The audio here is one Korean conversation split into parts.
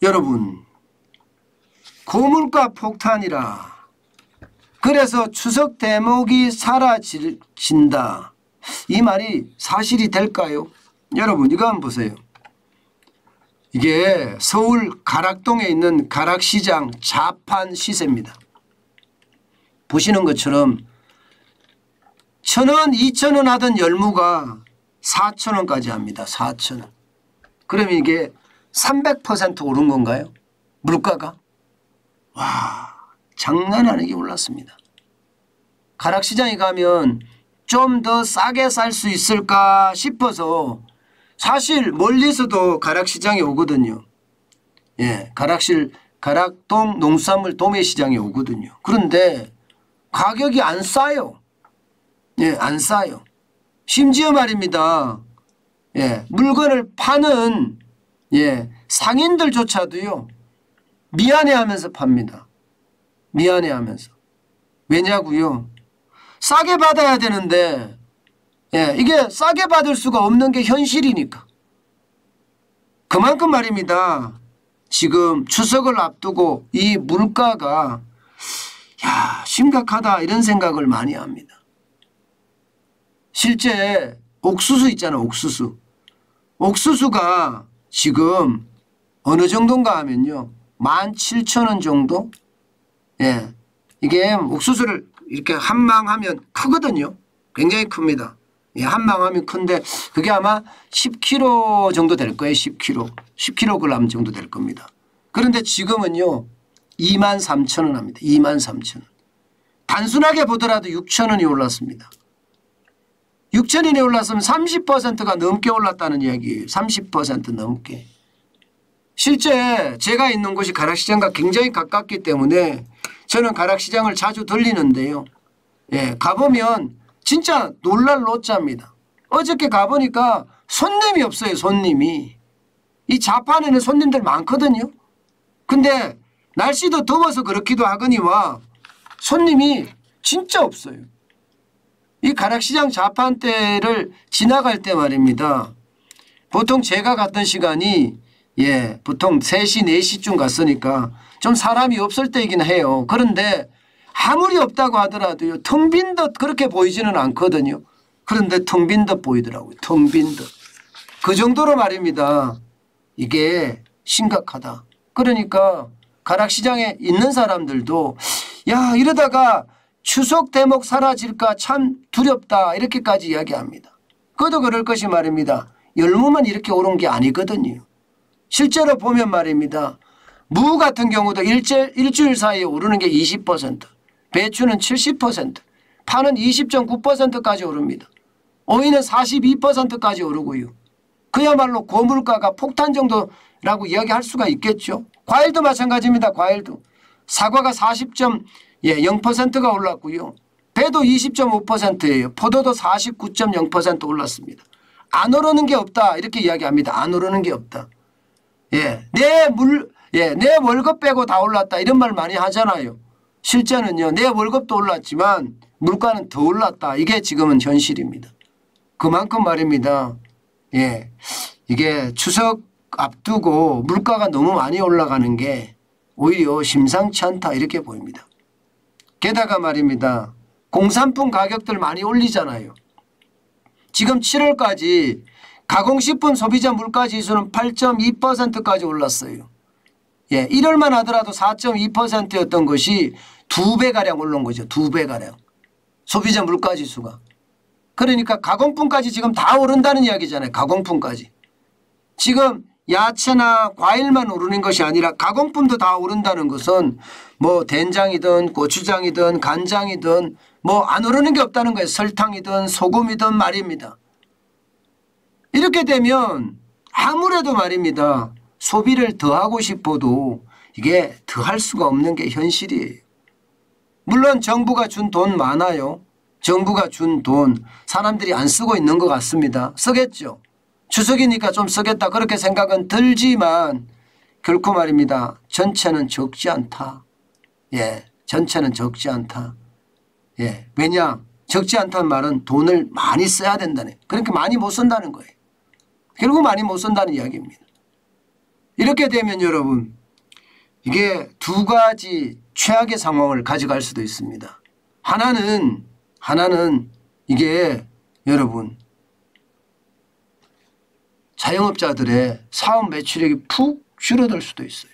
여러분, 고물가 폭탄이라 그래서 추석 대목이 사라진다. 이 말이 사실이 될까요? 여러분 이거 한번 보세요. 이게 서울 가락동에 있는 가락시장 자판 시세입니다. 보시는 것처럼 1,000원, 2,000원 하던 열무가 4,000원까지 합니다. 4,000원. 그러면 이게 300% 오른 건가요? 물가가? 와, 장난 아니게 올랐습니다. 가락시장에 가면 좀 더 싸게 살 수 있을까 싶어서 사실 멀리서도 가락시장에 오거든요. 예, 가락동 농수산물 도매시장에 오거든요. 그런데 가격이 안 싸요. 예, 안 싸요. 심지어 말입니다. 예, 물건을 파는 예, 상인들조차도요. 미안해하면서 팝니다. 미안해하면서. 왜냐고요? 싸게 받아야 되는데 예, 이게 싸게 받을 수가 없는 게 현실이니까. 그만큼 말입니다. 지금 추석을 앞두고 이 물가가 야, 심각하다 이런 생각을 많이 합니다. 실제 옥수수 있잖아요. 옥수수. 옥수수가 지금 어느 정도인가 하면요. 17,000원 정도? 예. 이게 옥수수를 이렇게 한 망하면 크거든요. 굉장히 큽니다. 예, 한 망하면 큰데 그게 아마 10kg 정도 될 거예요. 10kg 정도 될 겁니다. 그런데 지금은요. 23,000원 합니다. 23,000원. 단순하게 보더라도 6,000원이 올랐습니다. 6,000원이 올랐으면 30%가 넘게 올랐다는 이야기예요. 30% 넘게. 실제 제가 있는 곳이 가락시장과 굉장히 가깝기 때문에 저는 가락시장을 자주 들리는데요. 예, 가보면 진짜 놀랄 노짜입니다. 어저께 가보니까 손님이 없어요. 손님이. 이 자판에는 손님들 많거든요. 근데 날씨도 더워서 그렇기도 하거니와 손님이 진짜 없어요. 이 가락시장 자판대를 지나갈 때 말입니다. 보통 제가 갔던 시간이 예, 보통 3시, 4시쯤 갔으니까 좀 사람이 없을 때이긴 해요. 그런데 아무리 없다고 하더라도요. 텅 빈 듯 그렇게 보이지는 않거든요. 그런데 텅 빈 듯 보이더라고요. 텅 빈 듯. 그 정도로 말입니다. 이게 심각하다. 그러니까 가락시장에 있는 사람들도 야 이러다가 추석 대목 사라질까 참 두렵다 이렇게까지 이야기합니다. 그것도 그럴 것이 말입니다. 열무만 이렇게 오른 게 아니거든요. 실제로 보면 말입니다. 무 같은 경우도 일주일 사이에 오르는 게 20%, 배추는 70%, 파는 20.9%까지 오릅니다. 오이는 42%까지 오르고요. 그야말로 고물가가 폭탄 정도라고 이야기할 수가 있겠죠. 과일도 마찬가지입니다. 과일도. 사과가 40.0%가 올랐고요. 배도 20.5%예요. 포도도 49.0% 올랐습니다. 안 오르는 게 없다 이렇게 이야기합니다. 안 오르는 게 없다. 예, 내 월급 빼고 다 올랐다 이런 말 많이 하잖아요. 실제는요. 내 월급도 올랐지만 물가는 더 올랐다. 이게 지금은 현실입니다. 그만큼 말입니다. 예, 이게 추석 앞두고 물가가 너무 많이 올라가는 게 오히려 심상치 않다 이렇게 보입니다. 게다가 말입니다. 공산품 가격들 많이 올리잖아요. 지금 7월까지 가공식품 소비자 물가지수는 8.2%까지 올랐어요. 예, 1월만 하더라도 4.2%였던 것이 2배가량 올른 거죠. 2배가량. 소비자 물가지수가. 그러니까 가공품까지 지금 다 오른다는 이야기잖아요. 가공품까지. 지금 야채나 과일만 오르는 것이 아니라 가공품도 다 오른다는 것은 뭐 된장이든 고추장이든 간장이든 뭐 안 오르는 게 없다는 거예요. 설탕이든 소금이든 말입니다. 이렇게 되면 아무래도 말입니다. 소비를 더 하고 싶어도 이게 더 할 수가 없는 게 현실이에요. 물론 정부가 준 돈 많아요. 정부가 준 돈 사람들이 안 쓰고 있는 것 같습니다. 쓰겠죠. 추석이니까 좀 쓰겠다 그렇게 생각은 들지만 결코 말입니다. 전체는 적지 않다. 예, 전체는 적지 않다. 예, 왜냐? 적지 않다는 말은 돈을 많이 써야 된다네. 그러니까 많이 못 쓴다는 거예요. 결국 많이 못 쓴다는 이야기입니다. 이렇게 되면 여러분 이게 두 가지 최악의 상황을 가져갈 수도 있습니다. 하나는 이게 여러분 자영업자들의 사업 매출액이 푹 줄어들 수도 있어요.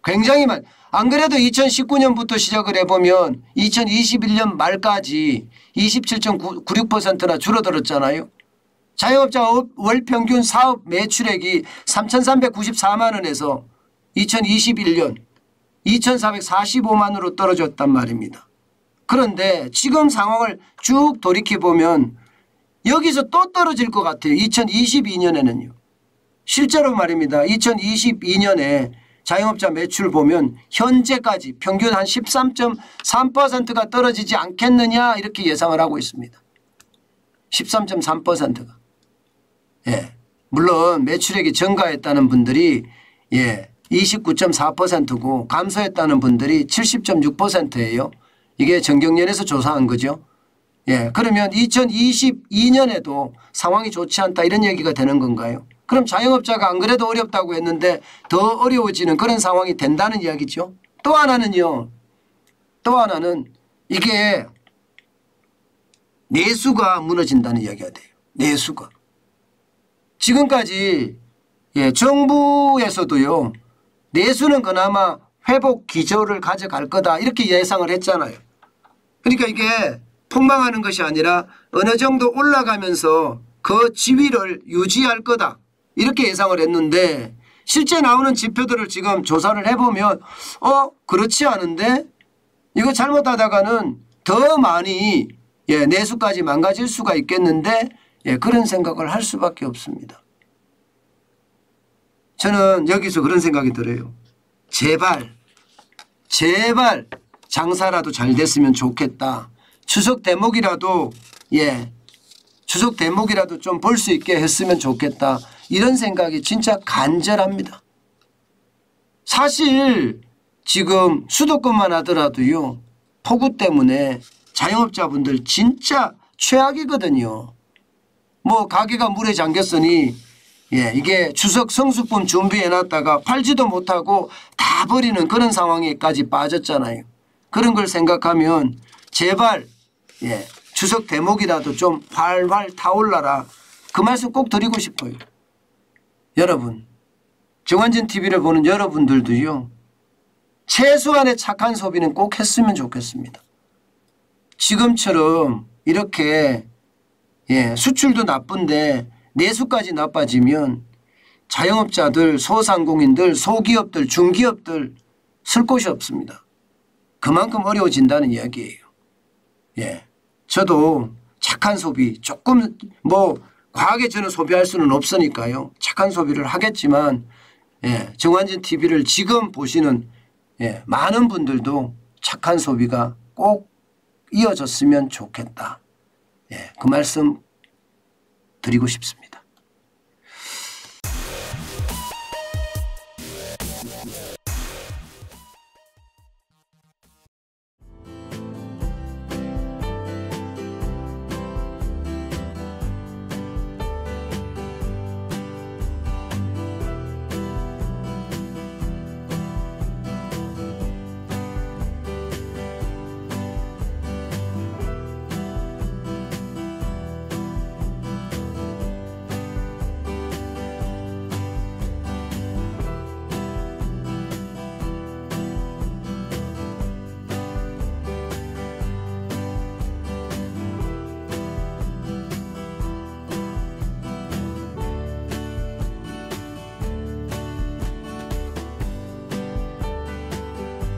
굉장히 안 그래도 2019년부터 시작을 해보면 2021년 말까지 27.96%나 줄어들었잖아요. 자영업자 월 평균 사업 매출액이 3,394만 원에서 2021년 2,445만으로 떨어졌단 말입니다. 그런데 지금 상황을 쭉 돌이켜보면 여기서 또 떨어질 것 같아요. 2022년에는요. 실제로 말입니다. 2022년에 자영업자 매출 보면 현재까지 평균 한 13.3%가 떨어지지 않겠느냐 이렇게 예상을 하고 있습니다. 13.3%가. 예. 물론 매출액이 증가했다는 분들이 29.4%고 감소했다는 분들이 70.6%예요. 이게 정경련에서 조사한 거죠. 예. 그러면 2022년에도 상황이 좋지 않다 이런 얘기가 되는 건가요? 그럼 자영업자가 안 그래도 어렵다고 했는데 더 어려워지는 그런 상황이 된다는 이야기죠. 또 하나는요. 또 하나는 이게 내수가 무너진다는 이야기가 돼요. 내수가. 지금까지 정부에서도요. 내수는 그나마 회복 기조를 가져갈 거다 이렇게 예상을 했잖아요. 그러니까 이게 폭망하는 것이 아니라 어느 정도 올라가면서 그 지위를 유지할 거다 이렇게 예상을 했는데 실제 나오는 지표들을 지금 조사를 해보면 그렇지 않은데 이거 잘못하다가는 더 많이 내수까지 망가질 수가 있겠는데 그런 생각을 할 수밖에 없습니다. 저는 여기서 그런 생각이 들어요. 제발 장사라도 잘 됐으면 좋겠다. 추석 대목이라도 좀 볼 수 있게 했으면 좋겠다. 이런 생각이 진짜 간절합니다. 사실 지금 수도권만 하더라도요. 폭우 때문에 자영업자분들 진짜 최악이거든요. 뭐 가게가 물에 잠겼으니 이게 추석 성수품 준비해놨다가 팔지도 못하고 다 버리는 그런 상황에까지 빠졌잖아요. 그런 걸 생각하면 제발 추석 대목이라도 좀 활활 타올라라. 그 말씀 꼭 드리고 싶어요. 여러분 정환진 TV를 보는 여러분들도요. 최소한의 착한 소비는 꼭 했으면 좋겠습니다. 지금처럼 이렇게 수출도 나쁜데 내수까지 나빠지면 자영업자들, 소상공인들, 소기업들, 중기업들 쓸 곳이 없습니다. 그만큼 어려워진다는 이야기예요. 저도 착한 소비 조금 과하게 저는 소비할 수는 없으니까요. 착한 소비를 하겠지만 정환진 TV를 지금 보시는 많은 분들도 착한 소비가 꼭 이어졌으면 좋겠다. 그 말씀 드리고 싶습니다.